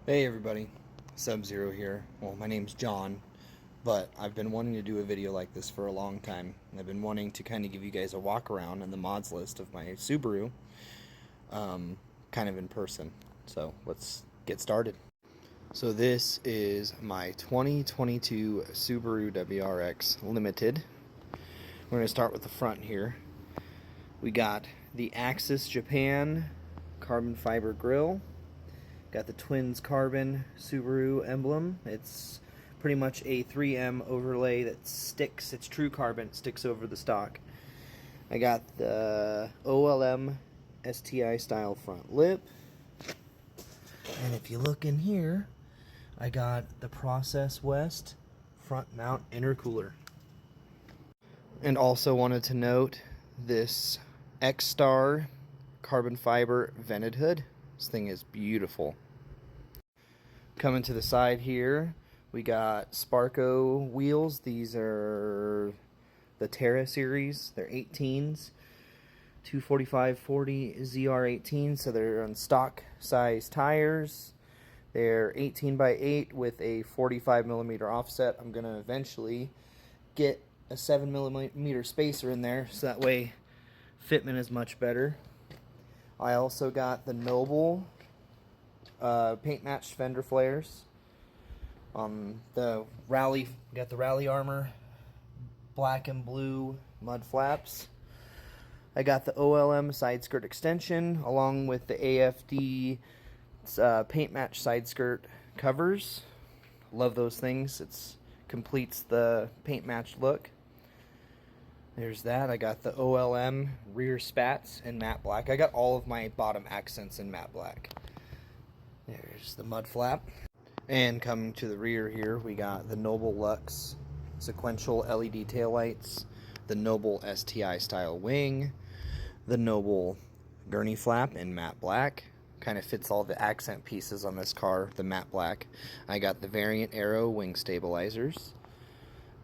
Hey everybody, Sub-Zero here. Well, my name's John, but I've been wanting to do a video like this for a long time. I've been wanting to kind of give you guys a walk around in the mods list of my Subaru, kind of in person. So let's get started. So this is my 2022 Subaru WRX Limited. We're going to start with the front here. We got the Axis Japan carbon fiber grille. Got the Twins Carbon Subaru emblem. It's pretty much a 3M overlay that sticks. It's true carbon. It sticks over the stock. I got the OLM STI style front lip. And if you look in here, I got the Process West front mount intercooler. And also wanted to note this X-Star carbon fiber vented hood. This thing is beautiful. Coming to the side here, we got Sparco wheels. These are the Terra series. They're 18s, 245/40 ZR18s, so they're on stock size tires. They're 18x8 with a 45mm offset. I'm going to eventually get a 7mm spacer in there, so that way fitment is much better. I also got the Noble paint matched fender flares. The Rally, got the Rally Armor black and blue mud flaps. I got the OLM side skirt extension along with the AFD paint match side skirt covers. Love those things. It completes the paint match look. There's that. I got the OLM rear spats in matte black. I got all of my bottom accents in matte black. There's the mud flap. And coming to the rear here, we got the Noble Lux sequential LED taillights, the Noble STI style wing, the Noble Gurney flap in matte black. Kind of fits all the accent pieces on this car, the matte black. I got the Variant Aero wing stabilizers,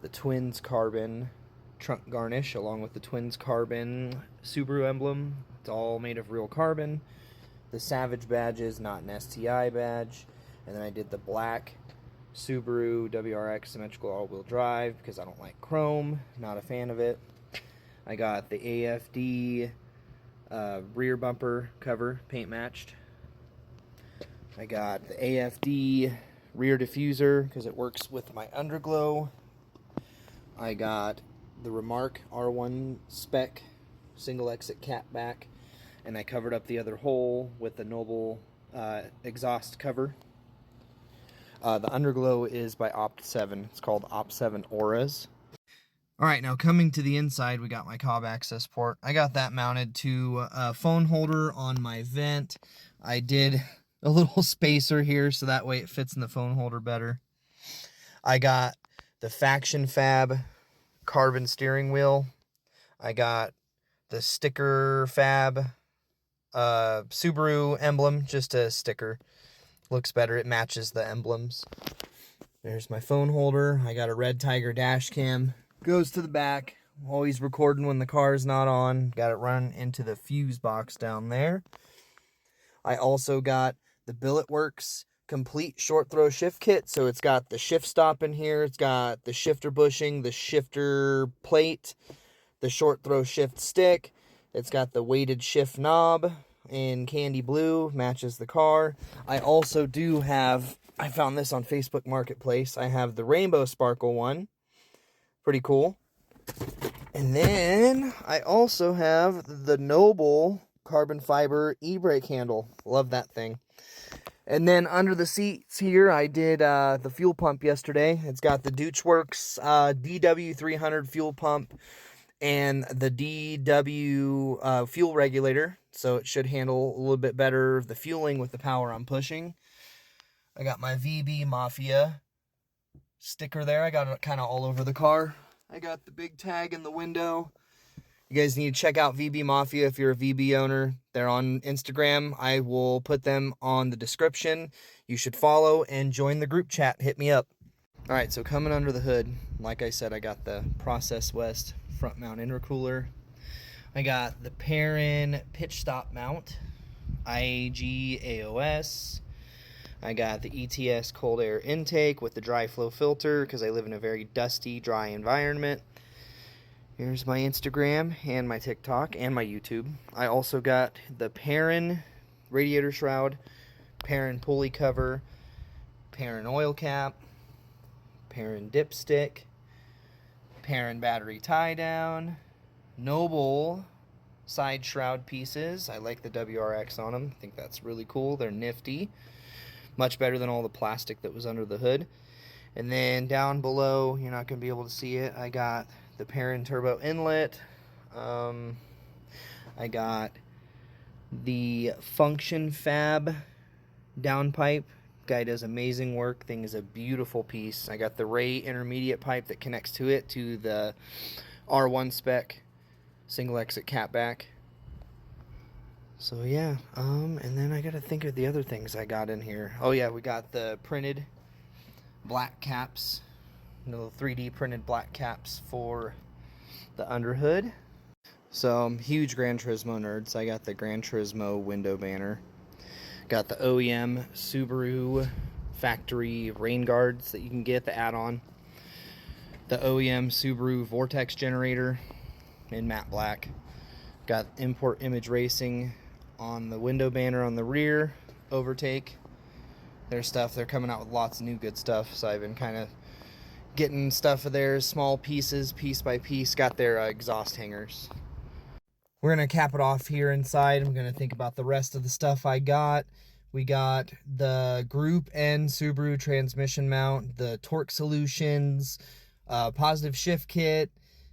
the Twins Carbon trunk garnish along with the Twins Carbon Subaru emblem. It's all made of real carbon. The Savage badges, not an STI badge. And then I did the black Subaru WRX symmetrical all-wheel drive because I don't like chrome, not a fan of it. I got the AFD rear bumper cover paint matched. I got the AFD Rear Diffuser because it works with my Underglow. I got the Remark R1 spec single exit Catback, and I covered up the other hole with the Noble exhaust cover. The Underglow is by Opt7. It's called Opt7 Auras. Alright, now coming to the inside, we got my Cobb Accessport. I got that mounted to a phone holder on my vent. I did a little spacer here so that way it fits in the phone holder better. I got the Faction Fab carbon steering wheel. I got the Sticker Fab Subaru emblem, just a sticker. Looks better, it matches the emblems. There's my phone holder. I got a Red Tiger dash cam. Goes to the back. Always recording when the car's not on. Got it run into the fuse box down there. I also got the Billetworkz complete short throw shift kit. So it's got the shift stop in here. It's got the shifter bushing, the shifter plate, the short throw shift stick. It's got the weighted shift knob in candy blue, matches the car. I also do have, I found this on Facebook Marketplace. I have the rainbow sparkle one. Pretty cool. And then I also have the Noble carbon fiber e-brake handle. Love that thing. And then under the seats here, I did the fuel pump yesterday. It's got the Driveshaft DW300 fuel pump and the DW fuel regulator, so it should handle a little bit better the fueling with the power I'm pushing. I got my VB Mafia sticker there. I got it kind of all over the car. I got the big tag in the window. You guys need to check out VB Mafia if you're a VB owner. They're on Instagram. I will put them on the description. You should follow and join the group chat. Hit me up. Alright, so coming under the hood, like I said, I got the Process West front mount intercooler. I got the Perrin pitch stop mount, IAG AOS. I got the ETS cold air intake with the dry flow filter because I live in a very dusty, dry environment. Here's my Instagram and my TikTok and my YouTube. I also got the Perrin radiator shroud, Perrin pulley cover, Perrin oil cap, Perrin dipstick, Perrin battery tie down, Noble side shroud pieces. I like the WRX on them. I think that's really cool. They're nifty. Much better than all the plastic that was under the hood. And then down below, you're not going to be able to see it, I got the Perrin turbo inlet. I got the Function Fab downpipe. Guy does amazing work. Thing is a beautiful piece. I got the Ray intermediate pipe that connects to it to the R1 spec single exit catback. So yeah, and then I gotta think of the other things I got in here. Oh yeah, we got the printed black caps, little 3D printed black caps for the underhood. So I'm huge Gran Turismo nerds. I got the Gran Turismo window banner. Got the OEM Subaru factory rain guards that you can get, the add-on. The OEM Subaru Vortex generator in matte black. Got Import Image Racing on the window banner on the rear, overtake. Their stuff, they're coming out with lots of new good stuff, so I've been kind of getting stuff of theirs, small pieces, piece by piece. Got their exhaust hangers. We're going to cap it off here inside. I'm going to think about the rest of the stuff I got. We got the Group N Subaru transmission mount, the Torque Solutions, positive shift kit,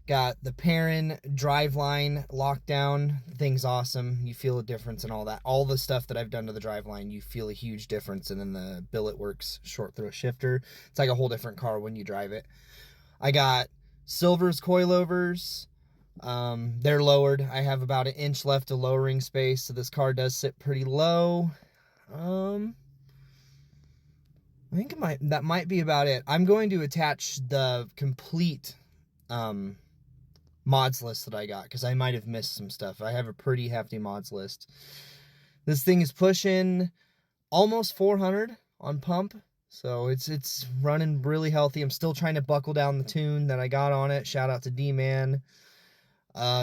got the Perrin driveline lockdown. The thing's awesome. You feel a difference in all that. All the stuff that I've done to the driveline, you feel a huge difference. And then the Billetworkz short throw shifter. It's like a whole different car when you drive it. I got Silver's coilovers. They're lowered. I have about 1 inch left of lowering space, so this car does sit pretty low. I think that might be about it. I'm going to attach the complete mods list that I got, because I might have missed some stuff. I have a pretty hefty mods list. This thing is pushing almost 400 on pump, so it's running really healthy. I'm still trying to buckle down the tune that I got on it. Shout out to Dmann.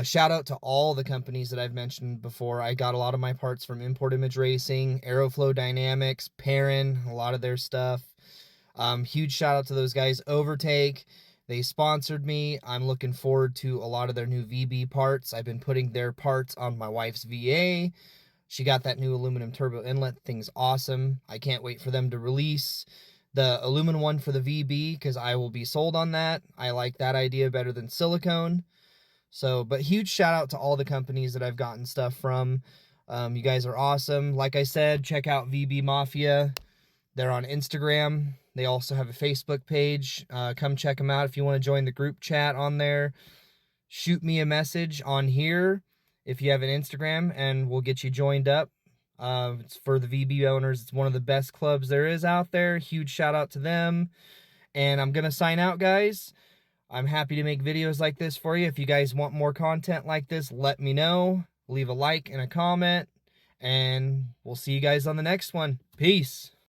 Shout out to all the companies that I've mentioned before. I got a lot of my parts from Import Image Racing, Aeroflow Dynamics, Perrin, a lot of their stuff. Huge shout out to those guys. Overtake, they sponsored me. I'm looking forward to a lot of their new VB parts. I've been putting their parts on my wife's VA. She got that new aluminum turbo inlet. Thing's awesome. I can't wait for them to release the aluminum one for the VB, because I will be sold on that. I like that idea better than silicone. So, but huge shout out to all the companies that I've gotten stuff from. You guys are awesome. Like I said, check out VB Mafia. They're on Instagram. They also have a Facebook page. Come check them out if you want to join the group chat on there. Shoot me a message on here if you have an Instagram, and we'll get you joined up. It's for the VB owners. It's one of the best clubs there is out there. Huge shout out to them. And I'm going to sign out, guys. I'm happy to make videos like this for you. If you guys want more content like this, let me know. Leave a like and a comment, and we'll see you guys on the next one. Peace.